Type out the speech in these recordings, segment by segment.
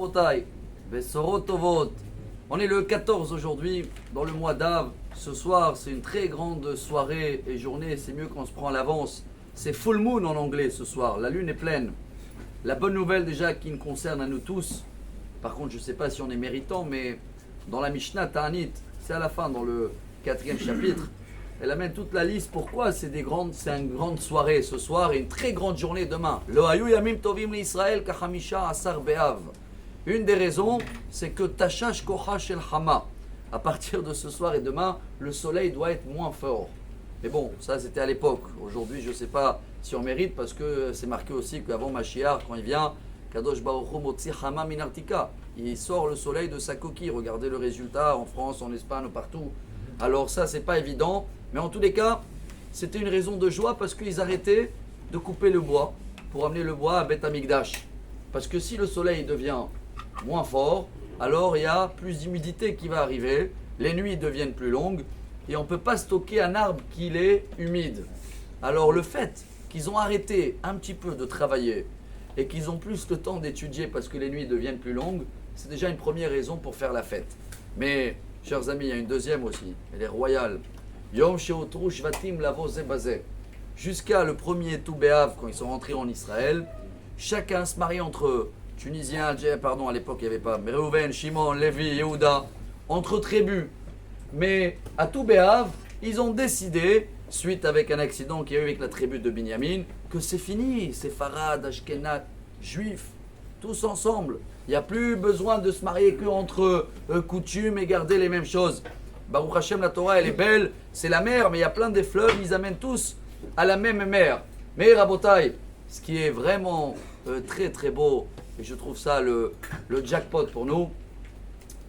Rabotai, Besorot Tovot. On est le 14 aujourd'hui, dans le mois d'Av. Ce soir, c'est une très grande soirée et journée. C'est mieux qu'on se prend à l'avance. C'est full moon en anglais ce soir. La lune est pleine. La bonne nouvelle déjà qui nous concerne à nous tous. Par contre, je ne sais pas si on est méritant, mais dans la Mishnah Ta'anit, c'est à la fin, dans le 4e chapitre, elle amène toute la liste. Pourquoi c'est une grande soirée ce soir et une très grande journée demain. Lo hayu yamim tovim l'Israël kachamisha asar be'av. Une des raisons, c'est que Tashash Kocha Shel Hama. À partir de ce soir et demain, le soleil doit être moins fort. Mais bon, ça c'était à l'époque. Aujourd'hui, je ne sais pas si on mérite, parce que c'est marqué aussi qu'avant Mashiach, quand il vient, Kadosh Baruch Hu Motzi Hama Min Artika. Il sort le soleil de sa coquille. Regardez le résultat en France, en Espagne, partout. Alors ça, c'est pas évident. Mais en tous les cas, c'était une raison de joie parce qu'ils arrêtaient de couper le bois pour amener le bois à Beth Amikdash. Parce que si le soleil devient moins fort, alors il y a plus d'humidité qui va arriver, les nuits deviennent plus longues et on ne peut pas stocker un arbre qui est humide. Alors le fait qu'ils ont arrêté un petit peu de travailler et qu'ils ont plus le temps d'étudier parce que les nuits deviennent plus longues, c'est déjà une première raison pour faire la fête. Mais, chers amis, il y a une deuxième aussi, elle est royale. Yom Sheotru Shvatim Lavo Zebazé. Jusqu'à le premier Tou B'Av, quand ils sont rentrés en Israël, chacun se mariait entre eux. Tunisiens, à l'époque il n'y avait pas, mais Reuven, Shimon, Lévi, Yehuda, entre tribus. Mais à Tou B'Av, ils ont décidé, suite avec un accident qu'il y a eu avec la tribu de Binyamin, que c'est fini, c'est Farad, Ashkenaz, Juifs, tous ensemble. Il n'y a plus besoin de se marier qu'entre coutumes et garder les mêmes choses. Baruch Hashem, la Torah, elle est belle, c'est la mer, mais il y a plein de fleuves, ils amènent tous à la même mer. Mais Rabotai, ce qui est vraiment très très beau, et je trouve ça le jackpot pour nous,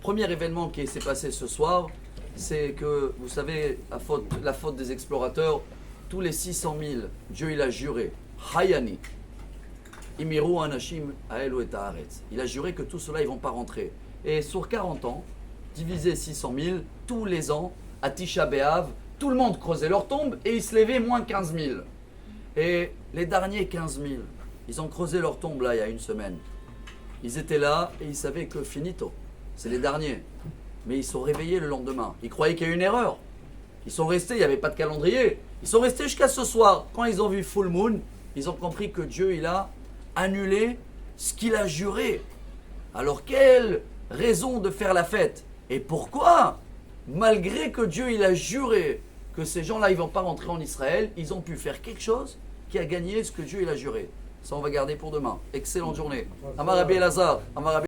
premier événement qui s'est passé ce soir, c'est que, vous savez, la faute des explorateurs, tous les 600 000, Dieu il a juré, Hayani, Imiru Anashim Aelu et Haaretz. Il a juré que tout cela, ils ne vont pas rentrer. Et sur 40 ans, divisé 600 000, tous les ans, à Tisha B'Av, tout le monde creusait leur tombe et ils se levaient moins 15 000. Et les derniers 15 000, ils ont creusé leur tombe là il y a une semaine. Ils étaient là et ils savaient que finito, c'est les derniers. Mais ils sont réveillés le lendemain. Ils croyaient qu'il y a eu une erreur. Ils sont restés, il n'y avait pas de calendrier. Ils sont restés jusqu'à ce soir. Quand ils ont vu Full Moon, ils ont compris que Dieu, il a annulé ce qu'il a juré. Alors quelle raison de faire la fête? Et pourquoi, malgré que Dieu il a juré que ces gens-là ils vont pas rentrer en Israël, ils ont pu faire quelque chose qui a gagné ce que Dieu il a juré? Ça on va garder pour demain. Excellente journée. Amar Rabbi Elazar, Amar Rabbi